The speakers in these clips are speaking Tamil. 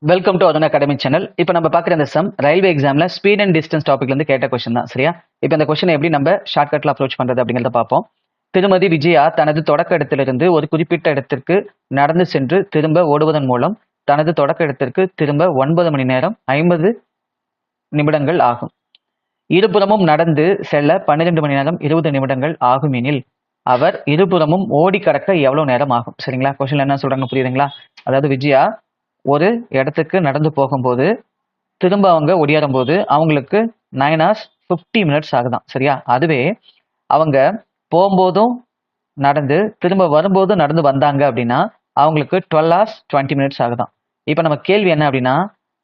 வெல்கம் டு அதன் அகாடமி சேனல். இப்போ நம்ம பார்க்குற இந்த சம் ரயில்வே எக்ஸாம்ல ஸ்பீட் அண்ட் டிஸ்டன்ஸ் டாபிக்ல இருந்து கேட்ட கொஸ்டின் தான். சரியா? இப்போ இந்த கொஸ்டினை எப்படி நம்ம ஷார்ட்கட்ல அப்ரோச் பண்றது அப்படிங்கிறத பார்ப்போம். திருமதி விஜயா தனது தொடக்க இடத்திலிருந்து ஒரு குறிப்பிட்ட இடத்திற்கு நடந்து சென்று திரும்ப ஓடுவதன் மூலம் தனது தொடக்க இடத்திற்கு திரும்ப 9 மணி நேரம் 50 நிமிடங்கள் ஆகும். இருபுறமும் நடந்து செல்ல 12 மணி நேரம் 20 நிமிடங்கள் ஆகும் எனில் அவர் இருபுறமும் ஓடி கடக்க எவ்வளவு நேரம் ஆகும்? சரிங்களா? கொஸ்டின் என்ன சொல்றாங்க புரியுதுங்களா? அதாவது விஜயா ஒரு இடத்துக்கு நடந்து போகும்போது திரும்ப அவங்க ஒடியாரும் போது அவங்களுக்கு 9 hours 50 minutes ஆகுதான். சரியா? அதுவே அவங்க போகும்போதும் நடந்து திரும்ப வரும்போது நடந்து வந்தாங்க அப்படின்னா அவங்களுக்கு 12 hours 20 minutes ஆகுதான். இப்போ நம்ம கேள்வி என்ன அப்படின்னா,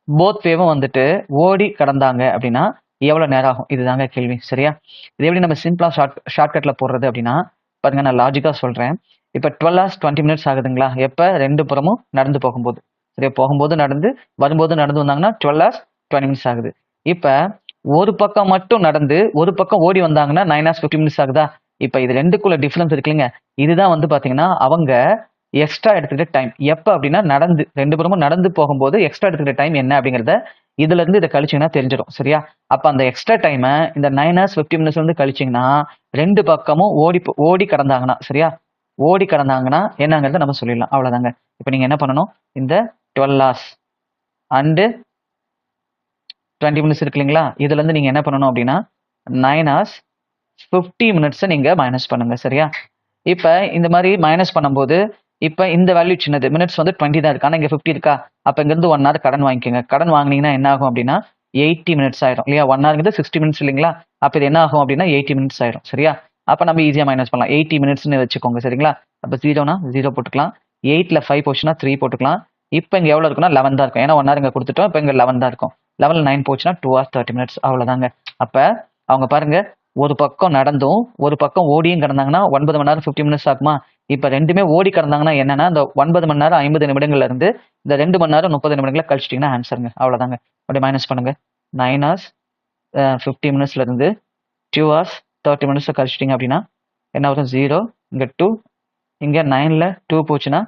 போத் வேவும் வந்துட்டு ஓடி கடந்தாங்க அப்படின்னா எவ்வளவு நேரம் ஆகும்? இதுதாங்க கேள்வி. சரியா? இது எப்படி நம்ம சிம்பிளா ஷார்ட்கட்ல போடுறது அப்படின்னா, பாருங்க நான் லாஜிக்கா சொல்றேன். இப்போ 12 hours 20 minutes ஆகுதுங்களா? எப்ப ரெண்டு புறமும் நடந்து போகும்போது. சரியா? போகும்போது நடந்து வரும்போது நடந்து வந்தாங்கன்னா 12 hours 20 minutes ஆகுது. இப்ப ஒரு பக்கம் மட்டும் நடந்து ஒரு பக்கம் ஓடி வந்தாங்கன்னா 9 hours 50 minutes ஆகுதா? இப்ப இது ரெண்டுக்குள்ள டிஃபரன்ஸ் இருக்குல்லைங்க, இதுதான் வந்து பாத்தீங்கன்னா அவங்க எக்ஸ்ட்ரா எடுத்துக்கிட்ட டைம். எப்ப அப்படின்னா நடந்து ரெண்டு புறமும் நடந்து போகும்போது எக்ஸ்ட்ரா எடுத்துக்கிட்ட டைம் என்ன அப்படிங்கிறத இதுல இருந்து இதை கழிச்சீங்கன்னா தெரிஞ்சிடும். சரியா? அப்ப அந்த எக்ஸ்ட்ரா டைமை இந்த 9 hours 50 minutes வந்து கழிச்சிங்கன்னா ரெண்டு பக்கமும் ஓடி கடந்தாங்கன்னா, சரியா, ஓடி கடந்தாங்கன்னா என்னங்கிறத நம்ம சொல்லிடலாம். அவ்வளவுதாங்க. இப்ப நீங்க என்ன பண்ணணும், இந்த 12 hours and 20 minutes இருக்கு இல்லைங்களா, இதுல இருந்து நீங்க என்ன பண்ணணும் அப்படின்னா 9 hours 50 minutes நீங்க மைனஸ் பண்ணுங்க. சரியா? இப்ப இந்த மாதிரி மைனஸ் பண்ணும்போது இப்ப இந்த வேல்யூ சின்னது, மினிட்ஸ் வந்து 20 தான் இருக்கு, ஆனா இங்க 50 இருக்கா, அப்ப இங்க இருந்து 1 hour கடன் வாங்கிக்கோங்க. கடன் வாங்கினீங்கன்னா என்ன ஆகும் அப்படின்னா 80 minutes ஆயிரும் இல்லையா? 1 hour 60 minutes இல்லைங்களா? அப்ப இது என்ன ஆகும் அப்படின்னா 80 minutes ஆயிரும். சரியா? அப்ப நம்ம ஈஸியா மைனஸ் பண்ணலாம். 80 minutesன்னு வச்சுக்கோங்க. சரிங்களா? அப்ப 0னா 0 போட்டுக்கலாம், 8ல 5 போச்சுன்னா 3 போட்டுக்கலாம். இப்ப இங்க எவ்வளவு இருக்குன்னா 11 தான் இருக்கும். ஏன்னா 1 hour இங்க கொடுத்துட்டோம், இப்ப இங்க 11 தான் இருக்கும். 11ல 9 போச்சுன்னா 2 hours 30 minutes. அவ்வளவுதாங்க. அப்ப அவங்க பாருங்க, ஒரு பக்கம் நடந்தும் ஒரு பக்கம் ஓடியும் கிடந்தாங்கன்னா 9 மணி நேரம் 50 minutes ஆகுமா? இப்ப ரெண்டுமே ஓடி கிடந்தாங்கன்னா என்னன்னா இந்த 9 மணி நேரம் 50 நிமிடங்கள்ல இருந்து இந்த 2 மணி நேரம் 30 நிமிடங்களை கழிச்சிட்டீங்கன்னா ஆன்சருங்க. அவ்வளவுதாங்க. அப்படியே மைனஸ் பண்ணுங்க. 9 hours 50 minutesல இருந்து 2 hours 30 minutes கழிச்சிட்டீங்க அப்படின்னா என்ன வரும்? 0, இங்க 2, இங்க 9ல 2 போச்சுன்னா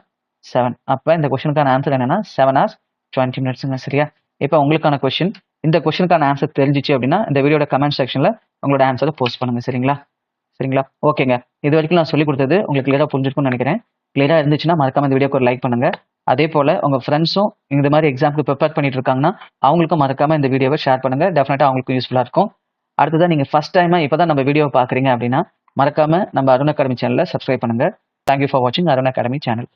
7. அப்ப இந்த கொஸ்டினுக்கான ஆன்சர் என்னன்னா 7 hours 20 minutesங்க. சரியா? இப்ப உங்களுக்கான கொஸ்டின், இந்த கொஸ்டினுக்கான ஆன்சர் தெரிஞ்சிச்சு அப்படின்னா இந்த வீடியோட கமெண்ட் செக்ஷன்ல உங்களோட ஆன்சரை போஸ்ட் பண்ணுங்க. சரிங்களா? சரிங்களா? ஓகேங்க. இது வரைக்கும் நான் சொல்லிக் கொடுத்தது உங்களுக்கு கிளியரா புரிஞ்சிருக்கும்னு நினைக்கிறேன். கிளியரா இருந்துச்சுன்னா மறக்காம இந்த வீடியோக்கு ஒரு லைக் பண்ணுங்க. அதே போல உங்க ஃப்ரெண்ட்ஸும் இந்த மாதிரி எக்ஸாம்க்கு ப்ரிப்பேர் பண்ணிட்டு இருக்காங்கன்னா அவங்களுக்கும் மறக்காம இந்த வீடியோவை ஷேர் பண்ணுங்க. டெஃபினட்டா அவங்களுக்கும் யூஸ்ஃபுல்லா இருக்கும். அடுத்ததான் நீங்க ஃபர்ஸ்ட் டைமா இப்பதான் நம்ம வீடியோ பாக்குறீங்க அப்படின்னா மறக்காம நம்ம அருண் அகாடமி சேனலை சப்ஸ்கிரைப் பண்ணுங்க. தேங்க்யூ ஃபார் வாட்சிங் அருண் அகாடமி சேனல்.